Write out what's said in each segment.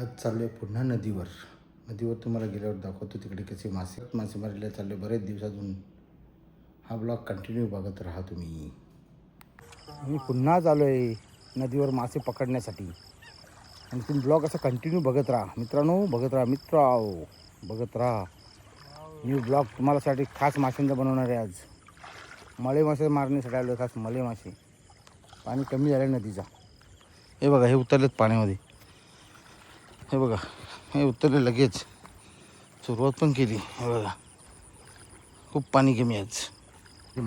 आज चाललो आहे पुन्हा नदीवर तुम्हाला गेल्यावर दाखवतो तिकडे कसे मासेमारीला चाललो आहे बरेच दिवसातून. हा ब्लॉग कंटिन्यू बघत राहा तुम्ही. मी पुन्हा आलो आहे नदीवर मासे पकडण्यासाठी आणि तुम्ही ब्लॉग असा कंटिन्यू बघत राहा मित्रांनो, बघत राहा. न्यू ब्लॉग तुम्हालासाठी खास माशांचा बनवणार आहे. आज मळे मासे मारण्यासाठी आलो खास मळे मासे. पाणी कमी झालं नदीचा. हे बघा, हे उतरलेत पाण्यामध्ये. हे बघा, हे उतरले लगेच. सुरुवात पण केली. हे बघा, खूप पाणी कमी आज. ही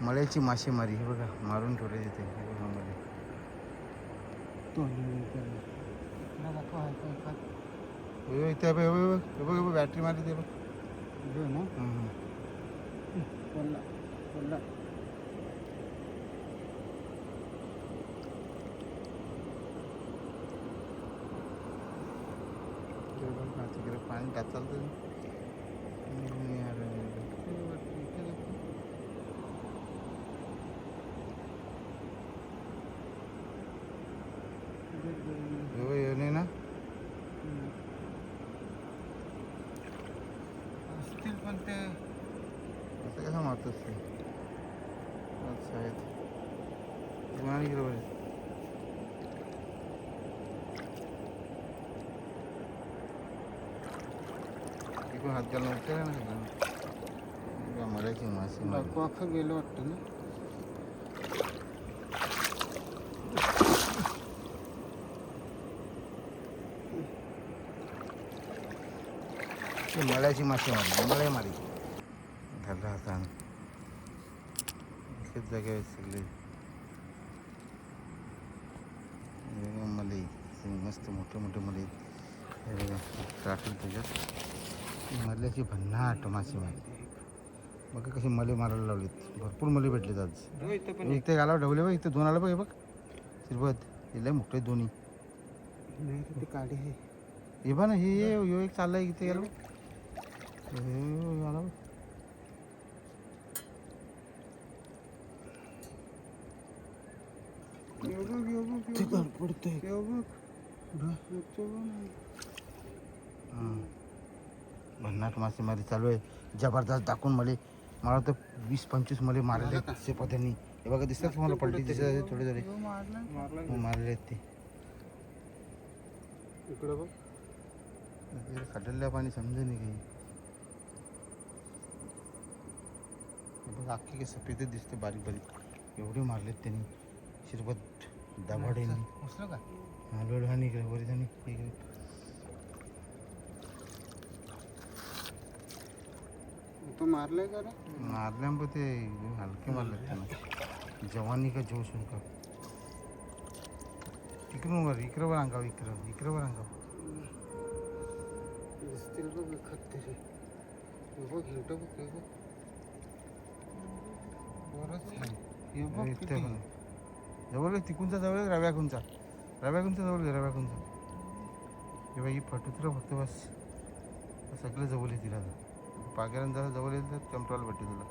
मळ्याची मासेमारी. हे बघा, मारून ठेवले तिथे. हे बघा मळे. इथे बघ बॅटरी मारली ते बघ ना. तिकडे पाणी का चालतं. नाही ना असतील पण ते असं कसं मारतोस ते. अच्छा आहेत हात घालून उतरला ना. मळ्याची मासे गेलं वाटतं ना. मळ्याची मासेमारी मळेमारी धरला हाताने. एकच जागेवर सगळे मले मस्त मोठे मोठे मले. हे बघा, टाकलं त्याच्यात मल्याची भन्नाट मासेमारी. बघा कशी मले मारायला लावलीत. भरपूर मले भेटलेत आज. इथे गाला ढवले बघ, इथे दोन आलं बघ. श्रीपत हे लय मोठे दोन्ही. ते काढे हे बघ ना. हे एक चाललाय इथे गेलो. आला भन्नाट मासेमारी चालू आहे. जबरदस्त दाखवून मला तर 20-25 मले मारले शेपत्यांनी. हे बघा, दिसतात तुम्हाला पलटी दिसत थोडे थोडे मारले आहेत ते. इकडं बघ, खड्डल्या पाणी समजे नाही काही. बघा, अख्खी काही सफेदच दिसते बारीक बारीक. एवढे मारलेत त्यांनी. शिरपत दाभाडेनी उचलं का लोढाणी इकडे वरिधानी इकडे. तो मारलाय का रे? मारल्या पण ते हलके मारले त्यांना. जवानी का जोश उनका. इकडं अंगाव इकडं अंगाव दिसतील बघ. खत्तरी बघ, हिंट बघ. जवळ तिकूनचा जवळ रव्याकूनचा जवळ रव्याकूनचा. किंवा ही फटुत्र फक्त बस सगळं जवळ येतील. आता पागेरांना जरा जवळ येईल तर कंट्रोल भेटते तुला.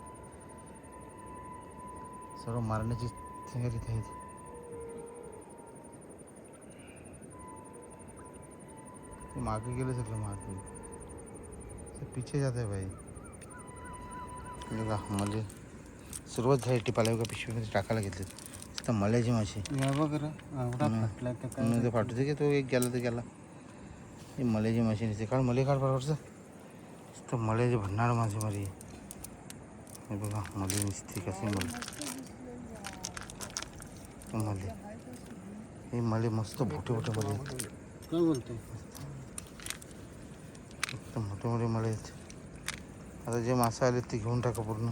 सर्व मारण्याची तयारी इथे आहेत. मागे गेलं सगळं मागे. पिछे जात आहे भाई. बघा मले सुरुवात झाली टिपाला. बघा, पिशवीमध्ये टाकायला घेतले. तर मळ्याची मासे फाटू की तो एक गेला तर गेला. हे मळ्याची मासे नसते. काढ मले काढ बरोबरचं. तर मळ्याची भन्नाट मासेमारी. हे बघा मले निसते कसे मले. हे मले मस्त मोठे मोठे मले. काय बोलतो एकदम मोठे मोठे मळे आहेत. आता जे मासे आले ते घेऊन टाका पूर्ण.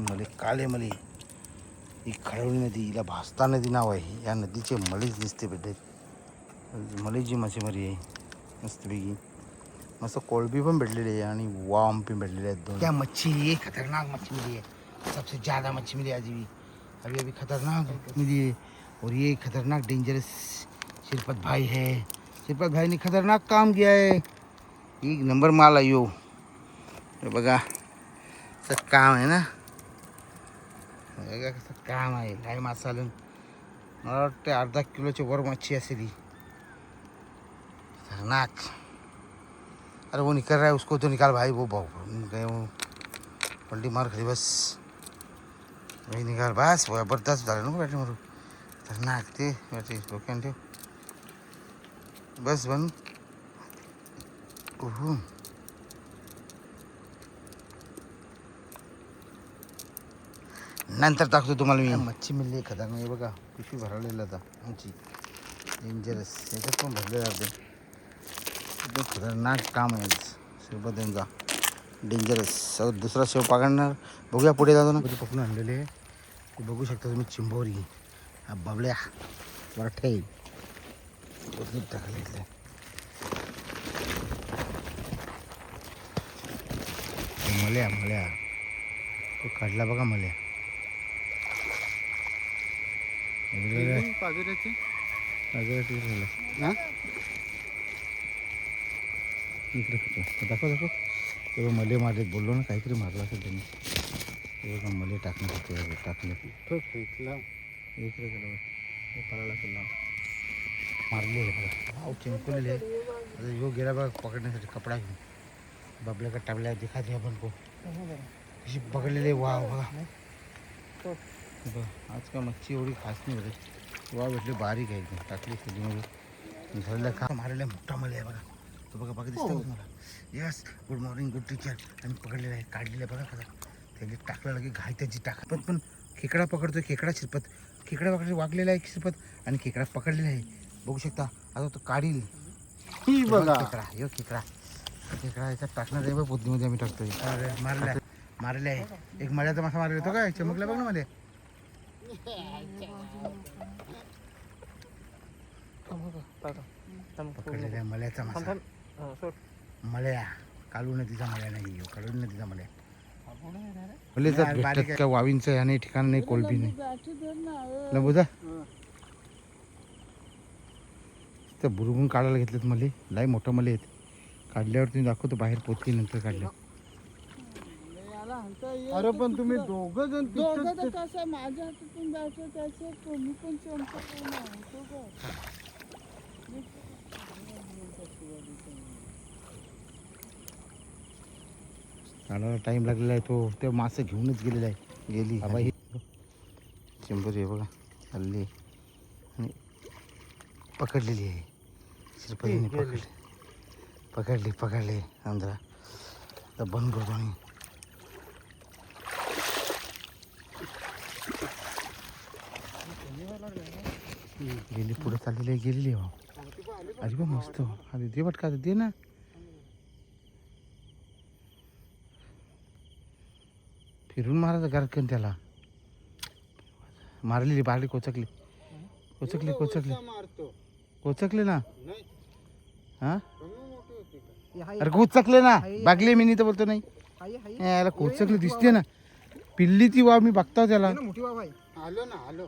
मले काळे मले. ही खळवळी नदी, हिला भास्ता नदी नाव आहे. या नदीचे मळेच दिसते भेटत. मळेची मासेमारी आहे मस्तपैकी. मस्त कोळंबी पण भेटलेली आहे आणि वाम पण भेटलेले आहेत दोन. क्या मच्छी, ये खतरनाक मच्छी मिली है. सबसे ज़्यादा मच्छी मिली आज भी. अभी खतरनाक मिली है. और ये खतरनाक डेंजरस शिरपत भाई है, शिरपत भाई ने खतरनाक काम किया है. एक नंबर माल आहे यो. हे बघा असं काम आहे ना, बघा कसं काम आहे. लाय मासा मला वाटतं अर्धा किलोची वर मच्छी असेल ही. खतरनाक. अरे वो निकल रहा है, उसको तो निकाल भाई. वो गए वो पलटी मार खाली बस. वही निकाल बस. वो जबरदस्त झालं नको बॅटरी मारू. खतरनाक ते बॅटरी डोक्यानं ठेव बस बन. नंतर टाकतो तुम्हाला मी. मच्छी मिळली खतरनाक. बघा पिशवी भरवलेला आता आमची. डेंजरस. याच्यात पण भरलेलं आहे एकदम खतरनाक काम आहे शिरपत यांचा. डेंजरस. दुसरा शेव पकडणार. बघूया पुढे जातो ना. पकडून आणलेले आहे ते बघू शकता तुम्ही. चिंबोरी, हा बबल्या, वरठे टाकले. मल्या तो काढला बघा मल्या. दाखव तेव्हा मले मारले. बोललो ना काहीतरी मारला असेल त्यांनी. तेव्हा मले टाकले इकडे गेलो पळाला केला मारले बघा. भाव चिंकलेले. आता यो गेला बघा पकडण्यासाठी कपडा घेऊन. बबल्या का टाबल्या दिखाते आपण को कशी पकडलेले. वाव बघा. आज का मच्छी एवढी खास नाही होते. वाव भेटली बारीक आहे एकदम. टाकली सगळीमध्ये झालेला खा मारलेला मोठा मला आहे बघा. तो बघा दिसतो तुम्हाला. Yes, good morning good teacher. आणि पकडलेला आहे, काढलेलं आहे बघा कसा. त्याने टाकलं लगे घाई त्याची टाक. पण खेकडा पकडतोय. खेकडा शिरपत. खेकडा पकडले वागलेला आहे शिरपत. आणि खेकडा पकडलेला आहे बघू शकता. आता तो काढील बघा. खेकडा यो खेकडा याच्यात टाकणार आहे बघ. बुद्धीमध्ये आम्ही टाकतोय. मारले आहे. एक मळ्याचा मासा मारला होतो काय चमकला बघ ना मध्ये. पकडलेला आहे मळ्याचा मासा. मळ्या कालू नदीचा मळ्या नाही. कालू नदीचा मळ्या. भेटतात का वावींचं आणि ठिकाण नाही. कोलबी नाही बुजा. तर बुरगून काढायला घेतलेत मले. लाई मोठं मले आहेत. काढल्यावर तुम्ही दाखवतो बाहेर पोचली नंतर काढल्या. अरे पण तुम्ही दोघं जण कसं माझ्या हातातून जायचं त्याचं कोणी पण चमकत नाही. काढायला टाईम लागलेला आहे. तो ते मासे घेऊनच गेलेला आहे. गेली बाई चिंबोरी आहे बघा. हल्ली आणि पकडलेली आहे. शिरपतीने पकडले अंधा. तर बंद करतो आणि गेली पुढे चाललेली आहे. गेलेली आहे भाऊ. अरे बा मस्त. अरे दे बटका दे ना. फिरून मारायचं गारकन त्याला. मारलेली बारली कोचकली ना. हा अरे कोचकले ना. बागले मी तर बोलतो नाही. याला कोचकली दिसते ना. पिल्ली ती वाव मी बघता त्याला. मोठी वाव आहे. आलो ना आलो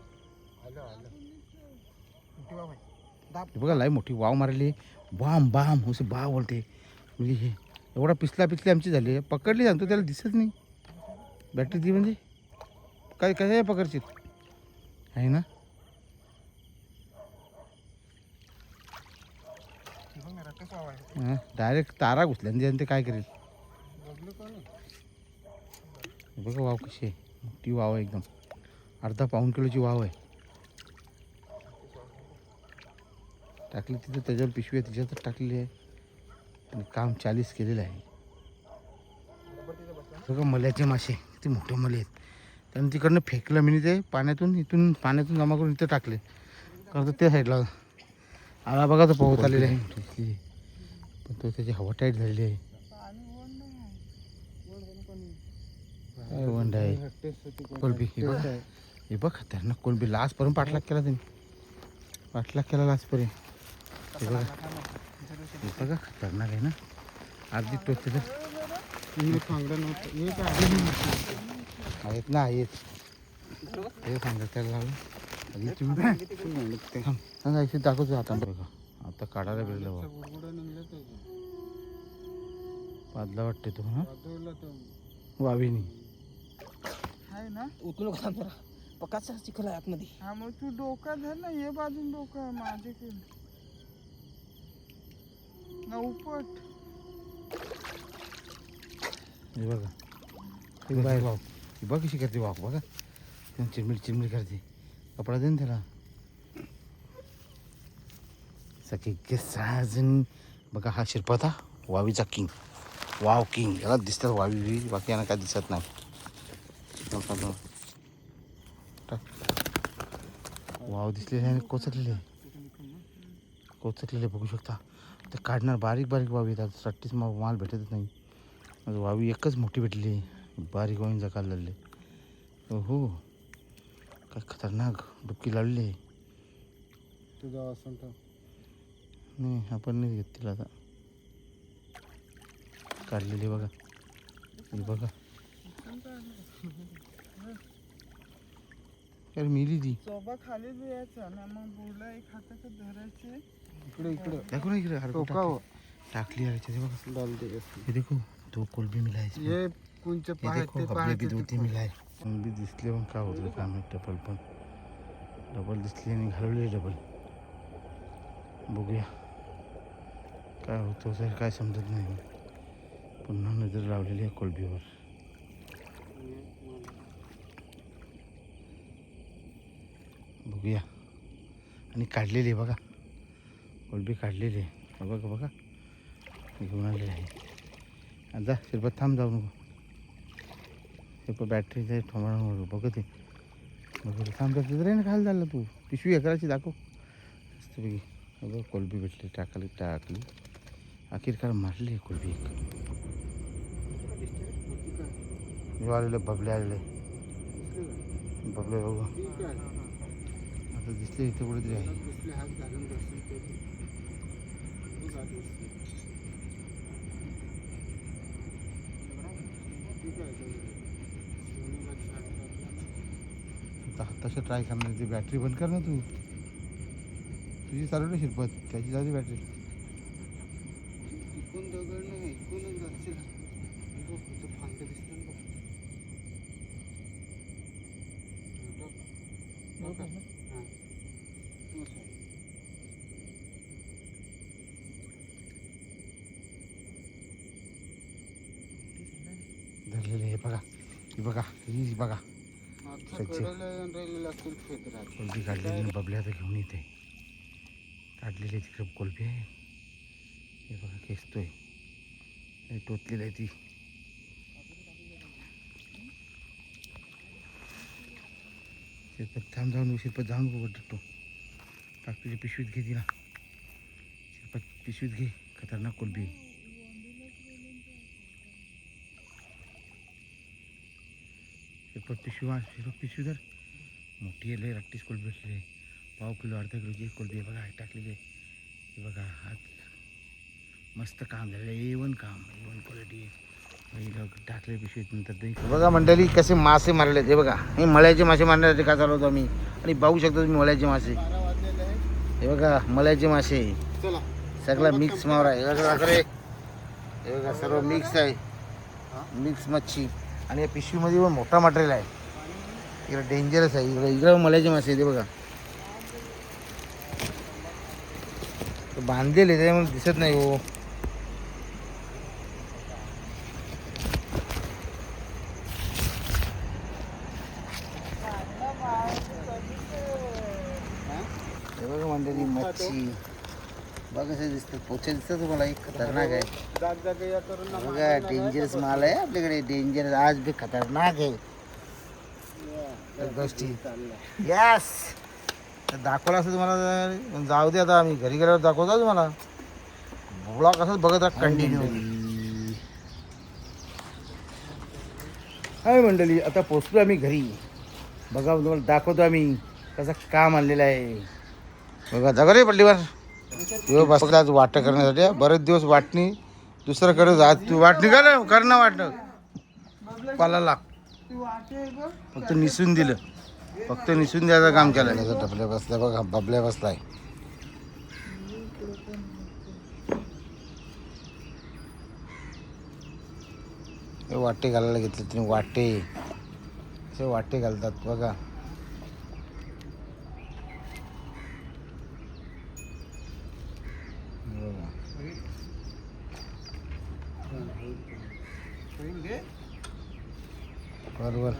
मोठी वाव आहे. बघा लाई मोठी वाव मारली. बाम बाम असं बा बोलते. म्हणजे हे एवढा पिसली आमची झाली. पकडली सांगतो त्याला दिसत नाही. बॅटरी ती म्हणजे काय काय पकडशील आहे ना. डायरेक्ट तारा घुसल्या ते काय करेल बघा. वाव कशी आहे. मोठी वाव आहे एकदम. अर्धा पाऊण किलोची वाव आहे. टाकली तिथं त्याच्यावर पिशवी आहे तिच्यातच टाकलेली आहे. आणि काम 40 केलेलं आहे बघा. मल्याचे मासे किती मोठे मले आहेत. त्यानं तिकडनं फेकलं मी ते पाण्यातून. इथून पाण्यातून जमा करून इथं टाकले. कारण त्या साईडला आला बघा. तो पोहत आलेला आहे. पण तो त्याची हवा टाईट झालेली आहे. काय वंड आहे. कोलबी हे बघ खतरनाक कोलबी. लास्टपर्यंत पाठलाग केला त्यांनी. लास्टपर्यंत. हे बघा खतरनाक आहे ना. अर्धी टोच आहेत ना. आहेत हे सांगा त्याला लावलं. अरे तुम्ही सांगा दाखवतो आता बघा आता काढायला भेटलं बा बुडबुडं निघलं त्याचे. पादला वाटते तो हा वाजवलं तो. वाविनी आहे ना उचलू नका जरा पकाचा चिखल आहे आतमध्ये. हा मग तू डोका धर ना हे बाजून डोकं आहे माझ्याकडे ना उपट हे बघा हे बाहेर वाव ही बघ कशी करते वाव बघा चिरमिड चिरमिड करते कपडा दे ना त्याला सखी के साजन बघा हा शिरपता वावीचा किंग वाव किंग याला दिसतात वावी बाकी यांना काय दिसत नाही वाव दिसलेले आणि कोचकलेले बघू शकता ते काढणार बारीक बारीक वावी येतात सट्टीच माल भेटतच नाही माझं वावी एकच मोठी भेटली बारीक वावींचा काल लागले हो काय खतरनाक डुबकी लावलेली आहे तुझा असं तर नाही आपण नाही घेत तिला आता काढलेली बघा ही बघा अरे मिली ती चोबा खाली द्यायचा ना मग बुडला एक हातात धरायचे इकडे इकडे देखो ना इकडे हरकत टोका हो. टाकली आहे याच्यात, हे बघा डाल दे. हे देखो दो कोलबी मिला है इसमें ये कोणचे ये पाय देखो ते हबले पाय भी दो तीन मिला है भी दिसले पण काय होतं काय माहित डबल पण डबल दिसली आणि घालवली डबल बघूया काय होतं सर काय समजत नाही पुन्हा नजर लावलेली आहे कोलबीवर बघूया आणि काढलेली आहे बघा कोलबी काढलेली आहे बघा बघा घेऊन आलेली आहे आता शिरपत थांब जाऊ नको शिरपत बॅटरीचं ठोंबाळ बघत आहे बघत थांब जात रे ना खायला झालं तू पिशवी करायची दाखव मस्तपैकी बघा कोलबी भेटली टाकली अखेरकार मारली कोलबी एक जो आलेले बबले आलेले बबले बघू ठीक आहे. आता दिसले इथे कुठेतरी आहे दुसरे हात घालून बसले ते. तू जात असते. ठीक आहे ते. सोनीला छान टाकलं. आता तसं ट्राय करणार ती बॅटरी बंद कर ना तू तुझी चालू ना शिरपत त्याची जाऊ दे बॅटरी इकडून दगड नाही इकडूनच जाशील. बघ, इथं फांद्या दिसतात बघ. बघ. हां. तू सांग. धरलेले हे बघा ही बघा मागच्या सच्ची. कडेला येऊन राहिलेला असेल खेत्रात. कोलबी काढलेली आणि बबल्या आता घेऊन येते काढलेली तिकडे कोलबी आहे हे बघा खेचतोय हे टोचलेली आहे ती शिरपत थांब जाऊन शिरपत जाऊन बघतो टाक तुझी पिशवीत घे ती ना शिरपत पिशवीत घे खतरनाक कोलबी आहे. शिरपत पिशवी धर मोठी आहे लय रात्रीच कोलबी भेटलेली आहे पाव किलो अर्धा किलोची एक कोलबी आहे बघा टाकलेली आहे हे बघा हात मस्त काम झालेलं आहे A1 काम A1 क्वालिटी पहिलं टाकले पिशवीत नंतर दही बघा मंडळी कसे मासे मारले हे बघा हे मळ्याचे मासे मारण्यासाठी का चालवतो आम्ही आणि पाहू शकतो तुम्ही मळ्याचे मासे 12 वाजलेले आहे. हे बघा मळ्याचे मासे चला. सगळा मिक्स मावरा आहे हे बघा अरे हे बघा सर्व मिक्स आहे मिक्स मच्छी आणि या पिशवीमध्ये पण मोठा मटेरियल आहे इकडे डेंजरस आहे इकडे मळ्याचे मासे ते बघा बांधलेले त्याच्यामुळे दिसत नाही हो हे बघा मंडळी मच्छी बघा कसं दिसतं पोचे दिसतं तुम्हाला एक खतरनाक आहे जाग या करून ना बघा डेंजरस माल आहे आपल्याकडे डेंजरस आज भी खतरनाक आहे त्या गोष्टी यस दाखवला असं तुम्हाला जाऊ दे आता आम्ही घरी गेल्यावर दाखवतो तुम्हाला ब्लॉग असंच बघत राहा कंटिन्यू हाय मंडळी आता पोचलो आम्ही घरी बघा तुम्हाला दाखवतो आम्ही कसं काम आणलेलं आहे बघा जागा रे पल्लीवर दिवस बसला आज वाटं करण्यासाठी बरेच दिवस वाटणी दुसऱ्याकडे जा तू वाटणी कर ना वाटणं पाला ती वाटे आहे बघ फक्त निसून दिलं फक्त निसून द्यायचं काम केलं. त्याचा डबल्या बसला बघा, बबल्या बसलाय. हे वाटे घालायला घेतले तुम्ही, वाटे असे वाटे घालतात बघा. बरोबर,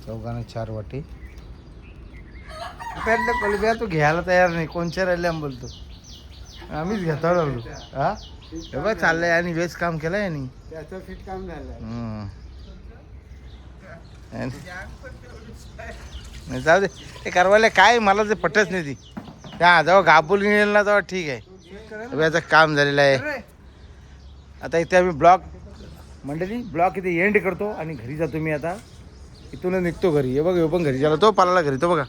चौघांना 4 वाटे. त्यातल्या कोलब्या तू घ्यायला तयार नाही. कोणच्या राहिल्या बोलतो, आम्हीच घेता लागलो. हा हे बघ चाललंय आणि वेच काम केलंय आणि त्याचं फिट काम झालं. नाही जाऊ दे ते करवायला काय, मला ते पटत नाही ती. त्या जेव्हा गाबून येईल ना तेव्हा ठीक आहे. याचं काम झालेलं आहे. आता इथे आम्ही ब्लॉग मंडळी ब्लॉग इथे एंड करतो आणि घरी जातो मी आता. इथूनच निघतो घरी. हे बघ हे पण घरी झाला तो पालाला घरी तो बघा.